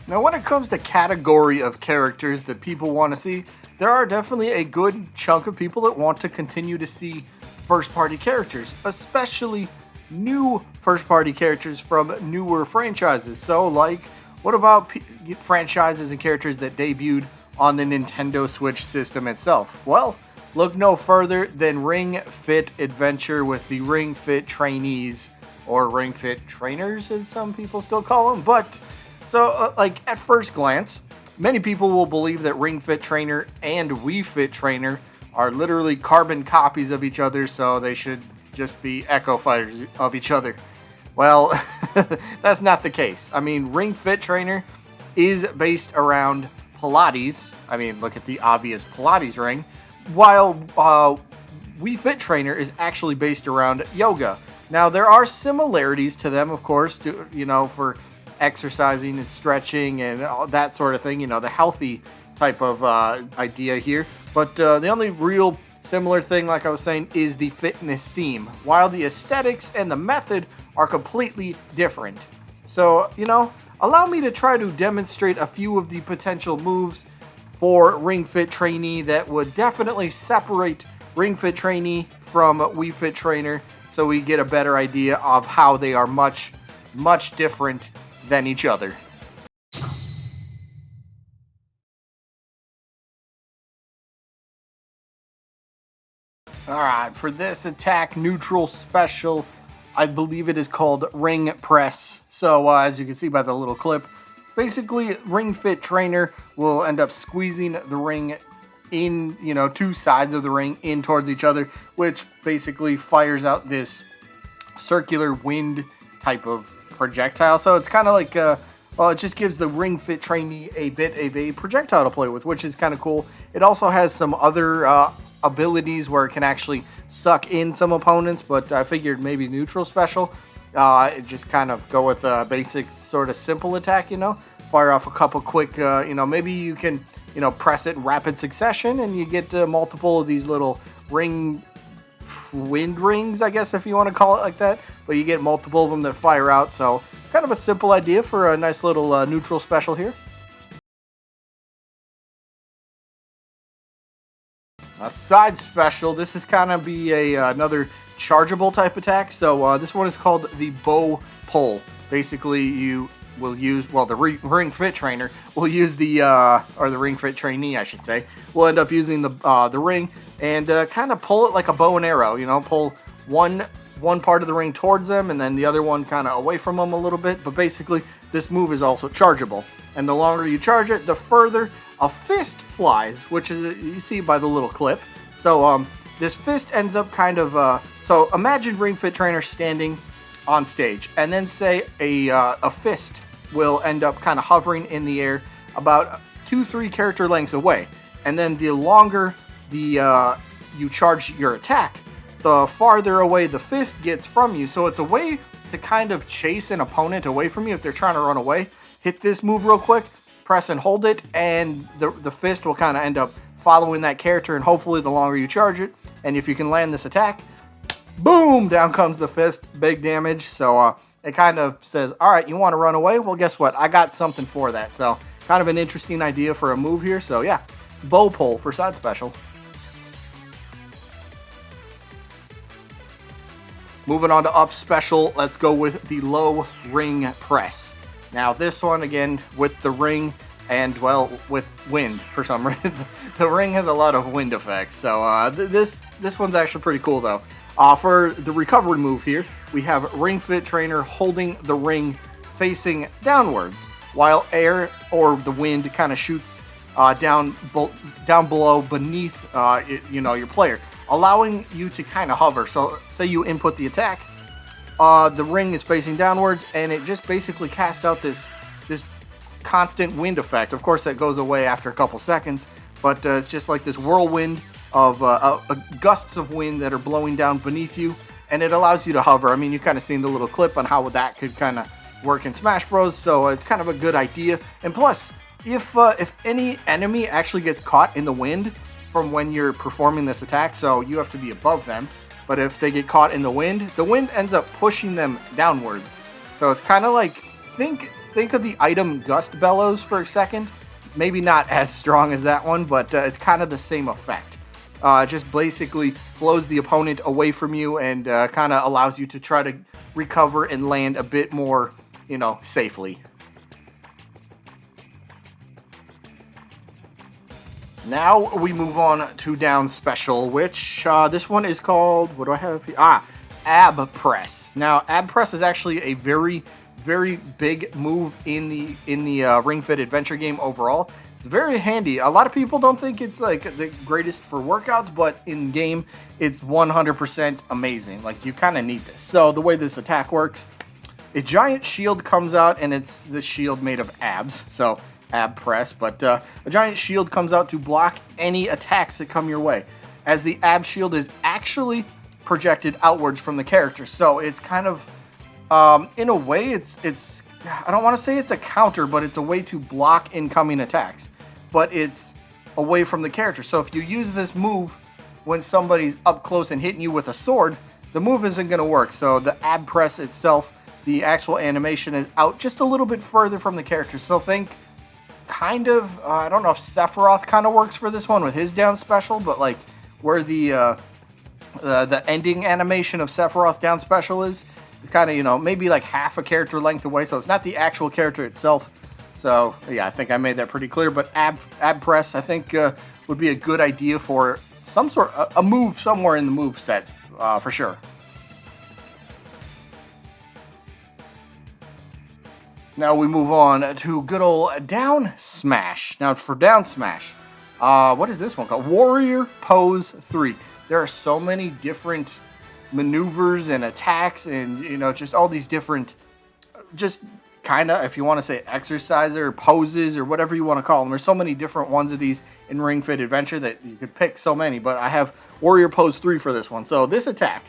Now, when it comes to category of characters that people want to see, there are definitely a good chunk of people that want to continue to see first-party characters, especially new first-party characters from newer franchises. So, like, what about franchises and characters that debuted on the Nintendo Switch system itself? Well, look no further than Ring Fit Adventure with the Ring Fit Trainees, or Ring Fit Trainers, as some people still call them. But, so, like, at first glance, many people will believe that Ring Fit Trainer and Wii Fit Trainer are literally carbon copies of each other, so they should just be echo fighters of each other. Well, that's not the case. I mean, Ring Fit Trainer is based around Pilates. I mean, look at the obvious Pilates ring. While Wii Fit Trainer is actually based around yoga. Now, there are similarities to them, of course, for exercising and stretching and all that sort of thing, the healthy type of idea here. But the only real similar thing, like I was saying, is the fitness theme, while the aesthetics and the method are completely different. So, allow me to try to demonstrate a few of the potential moves for Ring Fit Trainee that would definitely separate Ring Fit Trainee from Wii Fit Trainer, so we get a better idea of how they are much, much different than each other. Alright, for this attack neutral special, I believe it is called Ring Press. So, as you can see by the little clip, basically, Ring Fit Trainer will end up squeezing the ring in, two sides of the ring in towards each other, which basically fires out this circular wind type of projectile. So it's kind of like, it just gives the Ring Fit Trainee a bit of a projectile to play with, which is kind of cool. It also has some other abilities where it can actually suck in some opponents, but I figured maybe neutral special. Just kind of go with a basic sort of simple attack, fire off a couple quick, maybe you can, press it in rapid succession and you get multiple of these little wind rings, I guess, if you want to call it like that, but you get multiple of them that fire out. So kind of a simple idea for a nice little neutral special here. A side special, this is kind of be another chargeable type attack. So this one is called the bow pull. Basically, you will use, the Ring Fit Trainer will use the Ring Fit Trainee, I should say, will end up using the ring and kind of pull it like a bow and arrow. Pull one part of the ring towards them and then the other one kind of away from them a little bit. But basically, this move is also chargeable, and the longer you charge it, the further a fist flies, which is, you see by the little clip. So this fist ends up kind of, so imagine Ring Fit Trainer standing on stage, and then say a fist will end up kind of hovering in the air about 2-3 character lengths away. And then the longer you charge your attack, the farther away the fist gets from you. So it's a way to kind of chase an opponent away from you if they're trying to run away. Hit this move real quick, press and hold it, and the fist will kind of end up following that character, and hopefully the longer you charge it, and if you can land this attack, boom, down comes the fist, big damage. So it kind of says, all right, you want to run away? Well, guess what? I got something for that. So kind of an interesting idea for a move here. So yeah, bow pull for side special. Moving on to up special, let's go with the low ring press. Now this one, again, with the ring and, with wind for some reason. The ring has a lot of wind effects. So this one's actually pretty cool, though. For the recovery move here, we have Ring Fit Trainer holding the ring facing downwards, while air or the wind kind of shoots down below beneath your player, allowing you to kind of hover. So say you input the attack, the ring is facing downwards, and it just basically casts out this constant wind effect. Of course, that goes away after a couple seconds, but it's just like this whirlwind of gusts of wind that are blowing down beneath you, and it allows you to hover. I mean, you kind of seen the little clip on how that could kind of work in Smash Bros, so it's kind of a good idea. And plus, if any enemy actually gets caught in the wind from when you're performing this attack, so you have to be above them, but if they get caught in the wind ends up pushing them downwards. So it's kind of like, think think of the item Gust Bellows for a second. Maybe not as strong as that one, but it's kind of the same effect. Just basically blows the opponent away from you and kind of allows you to try to recover and land a bit more, safely. Now we move on to down special, which this one is called, what do I have here? Ab Press. Now, Ab Press is actually a very, very big move in the Ring Fit Adventure game overall. It's very handy. A lot of people don't think it's like the greatest for workouts, but in game, it's 100% amazing. Like, you kind of need this. So the way this attack works, a giant shield comes out, and it's the shield made of abs. So ab press, but a giant shield comes out to block any attacks that come your way, as the ab shield is actually projected outwards from the character. So it's kind of, in a way, it's I don't want to say it's a counter, but it's a way to block incoming attacks. But it's away from the character. So if you use this move when somebody's up close and hitting you with a sword, the move isn't going to work. So the ab press itself, the actual animation is out just a little bit further from the character. So think kind of, I don't know if Sephiroth kind of works for this one with his down special, but like where the ending animation of Sephiroth's down special is, kind of, maybe like half a character length away, so it's not the actual character itself. So yeah, I think I made that pretty clear. But ab press, I think, would be a good idea for some sort of a move somewhere in the move set, for sure. Now we move on to good old down smash. Now for down smash, what is this one called? Warrior Pose 3. There are so many different maneuvers and attacks and, just all these different, just kind of, if you want to say exercise or poses or whatever you want to call them. There's so many different ones of these in Ring Fit Adventure that you could pick so many, but I have Warrior Pose 3 for this one. So this attack,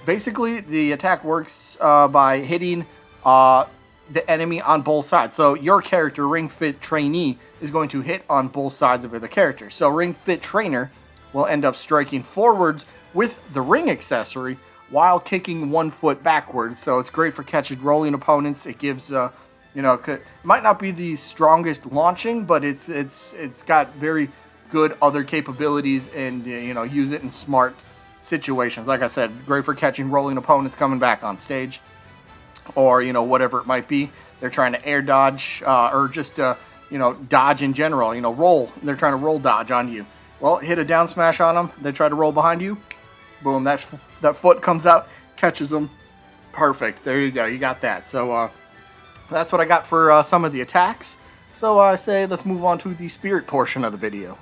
basically the attack works by hitting the enemy on both sides. So your character, Ring Fit Trainee, is going to hit on both sides of the character. So Ring Fit Trainer will end up striking forwards with the ring accessory while kicking 1 foot backwards. So it's great for catching rolling opponents. It gives, it might not be the strongest launching, but it's got very good other capabilities and, use it in smart situations. Like I said, great for catching rolling opponents coming back on stage or, whatever it might be. They're trying to air dodge or just, dodge in general, roll. They're trying to roll dodge on you. Well, hit a down smash on them. They try to roll behind you. Boom, that foot comes out, catches them. Perfect. There you go. You got that. So that's what I got for some of the attacks. So I say let's move on to the spirit portion of the video.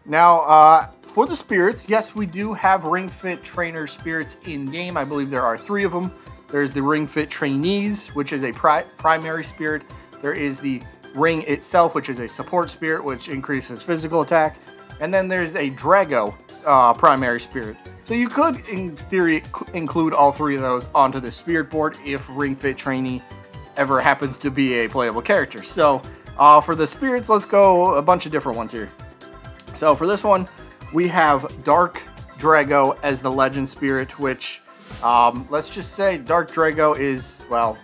Now, for the spirits, yes, we do have Ring Fit Trainer spirits in-game. I believe there are 3 of them. There's the Ring Fit Trainees, which is a primary spirit. There is the Ring itself, which is a support spirit, which increases physical attack. And then there's a Drago primary spirit. So you could, in theory, include all 3 of those onto the spirit board if Ring Fit Trainee ever happens to be a playable character. So for the spirits, let's go a bunch of different ones here. So for this one, we have Dark Drago as the legend spirit, which let's just say Dark Drago is, well,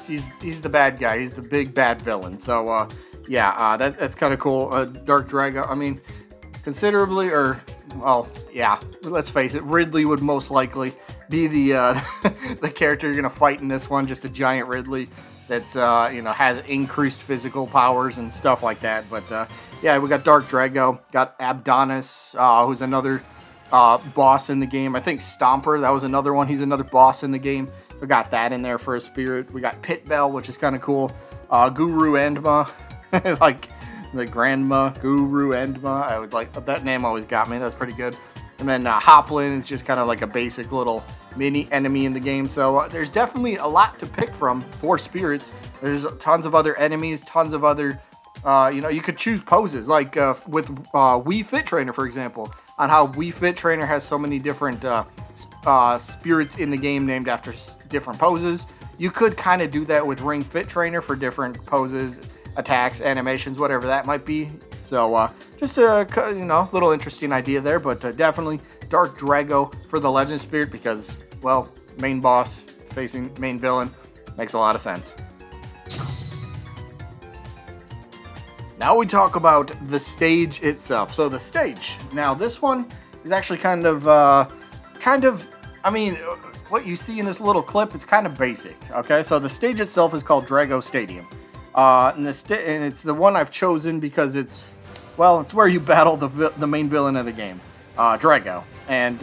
he's the bad guy. He's the big bad villain. So that's kind of cool. Dark Drago, I mean, considerably, or, well, yeah, let's face it, Ridley would most likely be the the character you're going to fight in this one, just a giant Ridley that's, has increased physical powers and stuff like that. But, yeah, we got Dark Drago, got Abdonis, who's another boss in the game. I think Stomper, that was another one. He's another boss in the game. So got that in there for a spirit. We got Pit Bell, which is kind of cool. Guru Endma, like the Grandma, Guru Endma. I would like that name, always got me. That's pretty good. And then Hoplin is just kind of like a basic little mini enemy in the game. So there's definitely a lot to pick from for spirits. There's tons of other enemies, tons of other, you could choose poses, like with Wii Fit Trainer, for example, on how Wii Fit Trainer has so many different spirits in the game named after different poses. You could kind of do that with Ring Fit Trainer for different poses, attacks, animations, whatever that might be. So just a little interesting idea there, but definitely Dark Drago for the Legend Spirit because, well, main boss, facing main villain. Makes a lot of sense. Now we talk about the stage itself. So the stage. Now this one is actually kind of, I mean, what you see in this little clip, it's kind of basic. Okay, so the stage itself is called Drago Stadium. And it's the one I've chosen because it's where you battle the main villain of the game, Drago. And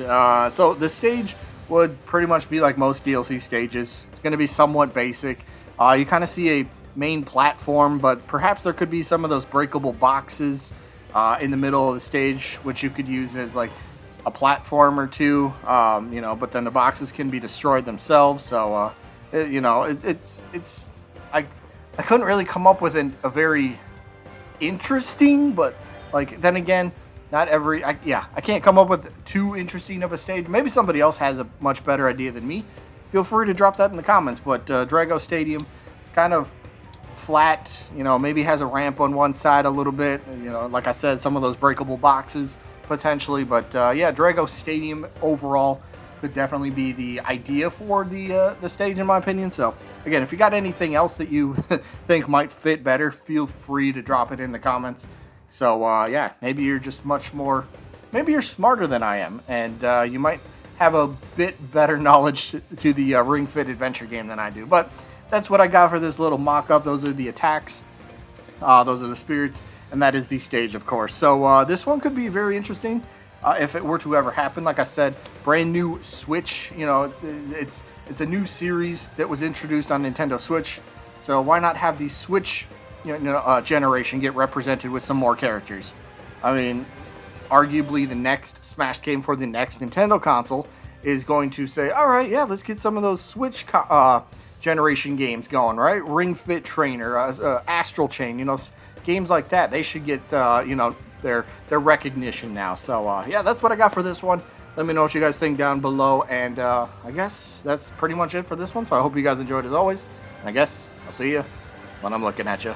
so the stage would pretty much be like most DLC stages. It's going to be somewhat basic. You kind of see a main platform, but perhaps there could be some of those breakable boxes in the middle of the stage, which you could use as like a platform or two, you know, but then the boxes can be destroyed themselves. So, you know, I couldn't really come up with a very interesting, but like, then again, not every, I can't come up with too interesting of a stage. Maybe somebody else has a much better idea than me. Feel free to drop that in the comments, but Drago Stadium, it's kind of flat, you know, maybe has a ramp on one side a little bit, you know, like I said, some of those breakable boxes potentially, but yeah, Drago Stadium overall could definitely be the idea for the stage in my opinion. So again, if you got anything else that you think might fit better, feel free to drop it in the comments. So yeah, maybe you're just maybe you're smarter than I am, and you might have a bit better knowledge to the Ring Fit adventure game than I do. But that's what I got for this little mock-up. Those are the attacks, those are the spirits, and that is the stage, of course. So this one could be very interesting if it were to ever happen. Like I said, brand new Switch. You know, it's a new series that was introduced on Nintendo Switch. So why not have the Switch generation get represented with some more characters? I mean, arguably the next Smash game for the next Nintendo console is going to say, all right, yeah, let's get some of those Switch generation games going, right? Ring Fit Trainee, Astral Chain, you know, games like that. They should get, you know, their recognition now. So, yeah, that's what I got for this one. Let me know what you guys think down below. And I guess that's pretty much it for this one. So I hope you guys enjoyed as always. And I guess I'll see you when I'm looking at you.